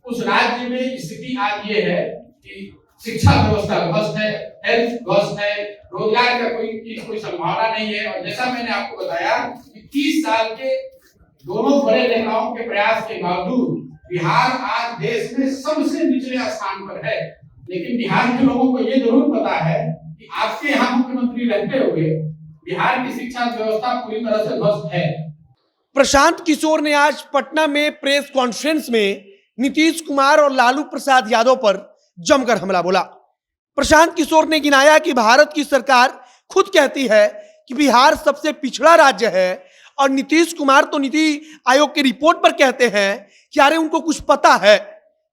उस राज्य में स्थिति आज ये है कि शिक्षा व्यवस्था ध्वस्त है, हेल्थ ध्वस्त है, रोजगार का कोई संभावना नहीं है। और जैसा मैंने आपको बताया कि 30 साल के दोनों बड़े नेताओं के प्रयास के बावजूद बिहार आज देश में सबसे निचले स्थान पर है। लेकिन बिहार के लोगों को ये जरूर पता है कि आपके यहाँ मुख्यमंत्री रहते हुए बिहार की शिक्षा व्यवस्था पूरी तरह से ध्वस्त है। प्रशांत किशोर ने आज पटना में प्रेस कॉन्फ्रेंस में नीतीश कुमार और लालू प्रसाद यादव पर जमकर हमला बोला। प्रशांत किशोर ने गिनाया कि भारत की सरकार खुद कहती है कि बिहार सबसे पिछड़ा राज्य है और नीतीश कुमार तो नीति आयोग की रिपोर्ट पर कहते हैं कि अरे उनको कुछ पता है।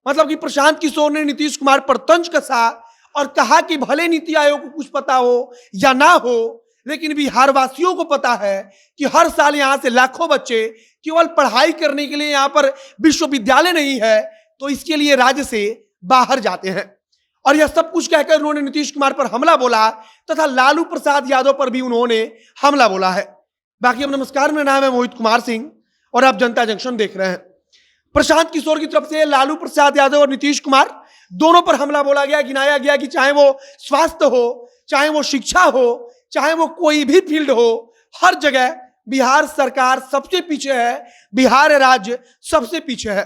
मतलब कि प्रशांत किशोर ने नीतीश कुमार पर तंज कसा और कहा कि भले नीति आयोग को कुछ पता हो या ना हो, लेकिन बिहार वासियों को पता है कि हर साल यहाँ से लाखों बच्चे केवल पढ़ाई करने के लिए यहाँ पर विश्वविद्यालय नहीं है तो इसके लिए राज्य से बाहर जाते हैं। और यह सब कुछ कहकर उन्होंने नीतीश कुमार पर हमला बोला तथा लालू प्रसाद यादव पर भी उन्होंने हमला बोला है। बाकी अब नमस्कार, मेरा नाम है मोहित कुमार सिंह और आप जनता जंक्शन देख रहे हैं। प्रशांत किशोर की तरफ से लालू प्रसाद यादव और नीतीश कुमार दोनों पर हमला बोला गया, गिनाया गया कि चाहे वो स्वास्थ्य हो, चाहे वो शिक्षा हो, चाहे वो कोई भी फील्ड हो, हर जगह बिहार सरकार सबसे पीछे है, बिहार राज्य सबसे पीछे है।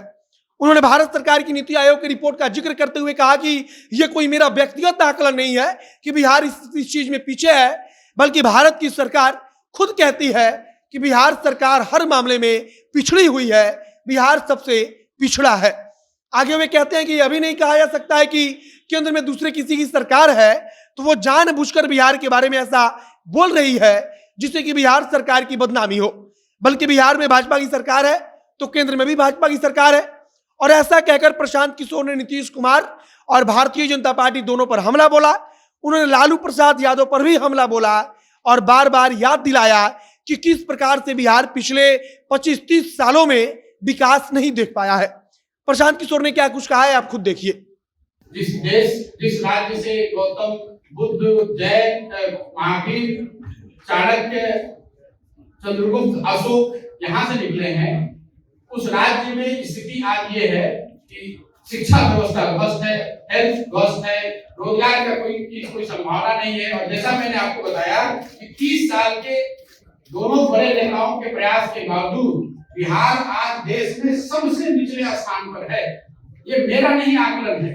उन्होंने भारत सरकार की नीति आयोग की रिपोर्ट का जिक्र करते हुए कहा कि यह कोई मेरा व्यक्तिगत आकलन नहीं है कि बिहार इस चीज में पीछे है, बल्कि भारत की सरकार खुद कहती है कि बिहार सरकार हर मामले में पिछड़ी हुई है, बिहार सबसे पिछड़ा है। आगे वे कहते हैं कि यह भी नहीं कहा जा सकता है कि केंद्र में दूसरे किसी की सरकार है तो वो जानबूझकर बिहार के बारे में ऐसा बोल रही है जिससे कि बिहार सरकार की बदनामी हो, बल्कि बिहार में भाजपा की सरकार है तो केंद्र में भी भाजपा की सरकार है। और ऐसा कहकर प्रशांत किशोर ने नीतीश कुमार और भारतीय जनता पार्टी दोनों पर हमला बोला। उन्होंने लालू प्रसाद यादव पर भी हमला बोला और बार बार याद दिलाया कि किस प्रकार से बिहार पिछले 25-30 सालों में विकास नहीं देख पाया है। प्रशांत किशोर ने क्या कुछ कहा है आप खुद देखिए। जिस राज्य से गौतम बुद्ध, जैन, महावीर, चाणक्य, चंद्रगुप्त, अशोक यहाँ से निकले हैं, उस राज्य में स्थिति आज ये है कि शिक्षा व्यवस्था ध्वस्त है, हेल्थ ध्वस्त है, रोजगार का कोई संभावना नहीं है। और जैसा मैंने आपको बताया कि 30 साल के दोनों बड़े नेताओं के प्रयास के बावजूद बिहार आज देश में सबसे निचले स्थान पर है। ये मेरा नहीं आकलन है,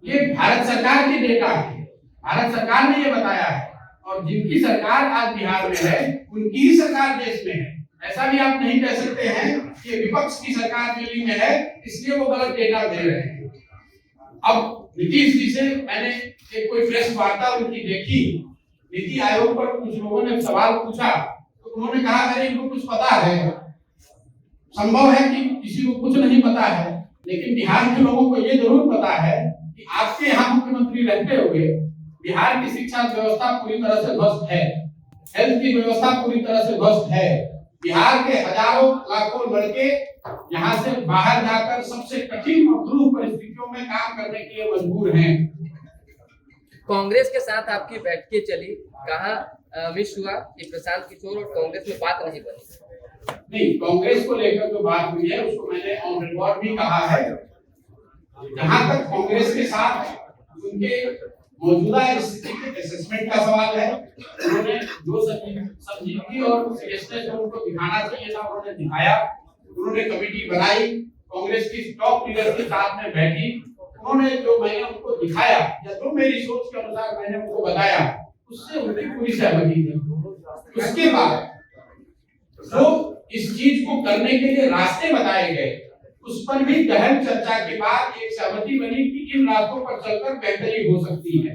ये भारत सरकार की डेटा है, भारत सरकार ने ये बताया है। और जिनकी सरकार आज बिहार में है उनकी ही सरकार देश में है। ऐसा भी आप नहीं कह सकते हैं कि विपक्ष की सरकार दिल्ली में है इसलिए वो गलत डेटा दे रहे हैं। अब नीतीश जी से मैंने एक कोई प्रेस वार्ता उनकी देखी, नीति आयोग पर कुछ लोगों ने सवाल पूछा तो उन्होंने कहा अरे इनको कुछ पता है। संभव है कि किसी को कुछ नहीं पता है, लेकिन बिहार के लोगों को ये जरूर पता है कि आपके यहाँ मुख्यमंत्री रहते हुए बिहार की शिक्षा व्यवस्था पूरी तरह से ध्वस्त है, हेल्थ की व्यवस्था पूरी तरह से ध्वस्त है। बिहार के हजारों लाखों लड़के यहाँ से बाहर जाकर सबसे कठिन और दुरूह परिस्थितियों में काम करने के लिए मजबूर हैं। कांग्रेस के साथ आपकी बैठकें चली, कहा मिस हुआ कि प्रशांत किशोर और कांग्रेस में बात नहीं बनी। नहीं, कांग्रेस को लेकर जो बात हुई है उसको मैंने ऑन रिकॉर्ड भी कहा है। जहां तक कांग्रेस के साथ उनके मौजूदा स्थिति के असेसमेंट का सवाल है, उन्होंने जो संजीदगी और सीरियसनेस उनको दिखाना चाहिए था उन्होंने दिखाया। उन्होंने कमेटी बनाई, कांग्रेस की टॉप लीडर के साथ में बैठी, उन्होंने जो मैंने उनको दिखाया या जो मेरी सोच के अनुसार मैंने उनको बताया उससे उनकी पूरी सहमति थी। उसके बाद जो इस चीज को करने के लिए रास्ते बताए गए उस पर भी गहन चर्चा के बाद एक सहमति बनी कि इन रास्तों पर चलकर बेहतरी हो सकती है।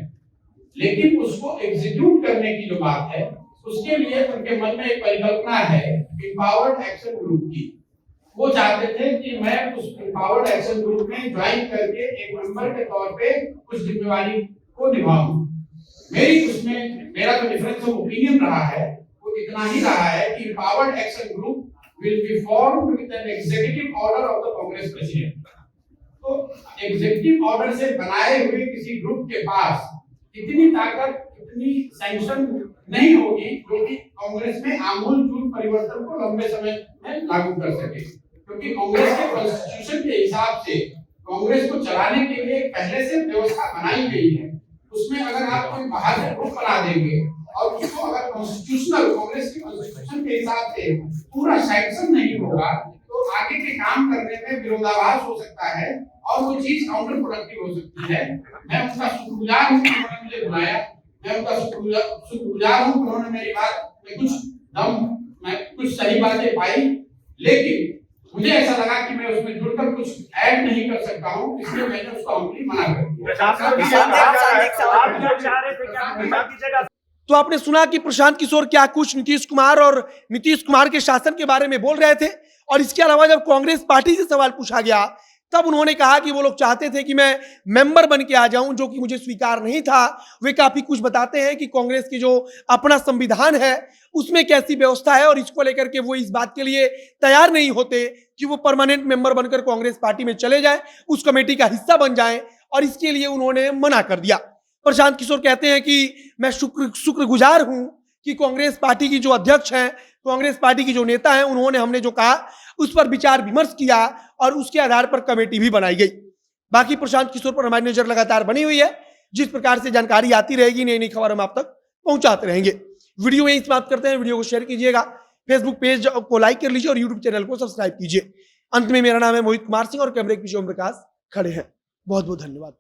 लेकिन उसको एग्जीक्यूट करने की जो बात है उसके लिए उनके मन में एक परिकल्पना है एम्पावर्ड एक्शन ग्रुप की। वो चाहते थे कि मैं उस एम्पावर्ड एक्शन ग्रुप में ज्वाइन करके एक मेंबर के तौर पे कुछ जिम्मेवारी को निभाऊं। मेरा जो डिफरेंस ऑफ ओपिनियन रहा है वो इतना ही रहा है कि empowered action group will be formed with an executive order of the Congress President। तो एग्जीक्यूटिव ऑर्डर से बनाए हुए किसी ग्रुप के पास इतनी ताकत, इतनी सैंक्शन नहीं होगी जो कि कांग्रेस में आमूल-चूल परिवर्तन को लंबे समय में लागू कर सके। क्योंकि कांग्रेस के कॉन्स्टिट्यूशन के हिसाब से कांग्रेस को चलाने के लिए पहले से व्यवस्था बनाई गई है, उसमें अगर आप कोई बाहर से ग्रुप बना देंगे और उसको अगर कॉन्स्टिट्यूशनल कांग्रेस की कॉन्स्टिट्यूशन के हिसाब से पूरा सैंक्शन नहीं होगा तो आगे के काम करने में विरोधाभास हो सकता है और वो चीज काउंटर प्रोडक्टिव हो सकती है। मैं उनका शुक्रगुजार हूँ कि उन्होंने मुझे बुलाया, मैं उनका शुक्रगुजार हूँ कि उन्होंने मेरी बात में कुछ सही बातें पाई, लेकिन मुझे ऐसा लगा कि मैं उसमें जुड़कर कुछ ऐड नहीं कर सकता हूँ, इसलिए मैंने उसको अमली मना कर दिया। तो आपने सुना कि प्रशांत किशोर क्या कुछ नीतीश कुमार और नीतीश कुमार के शासन के बारे में बोल रहे थे। और इसके अलावा जब कांग्रेस पार्टी से सवाल पूछा गया तब उन्होंने कहा कि वो लोग चाहते थे कि मैं मेंबर बन के आ जाऊं, जो कि मुझे स्वीकार नहीं था। वे काफी कुछ बताते हैं कि कांग्रेस की जो अपना संविधान है उसमें कैसी व्यवस्था है और इसको लेकर के वो इस बात के लिए तैयार नहीं होते कि वो परमानेंट मेंबर बनकर कांग्रेस पार्टी में चले जाएं, उस कमेटी का हिस्सा बन जाएं, और इसके लिए उन्होंने मना कर दिया। प्रशांत किशोर कहते हैं कि मैं शुक्रगुजार हूं कि कांग्रेस पार्टी की जो अध्यक्ष हैं, कांग्रेस पार्टी की जो नेता हैं, उन्होंने हमने जो कहा उस पर विचार विमर्श किया और उसके आधार पर कमेटी भी बनाई गई। बाकी प्रशांत किशोर पर हमारी नजर लगातार बनी हुई है। जिस प्रकार से जानकारी आती रहेगी, नई नई खबर हम आप तक पहुंचाते रहेंगे। वीडियो यहीं समाप्त करते हैं। वीडियो को शेयर कीजिएगा, फेसबुक पेज को लाइक कर लीजिए और यूट्यूब चैनल को सब्सक्राइब कीजिए। अंत में मेरा नाम है मोहित कुमार सिंह और कैमरे के पीछे ओम प्रकाश खड़े हैं। बहुत बहुत धन्यवाद।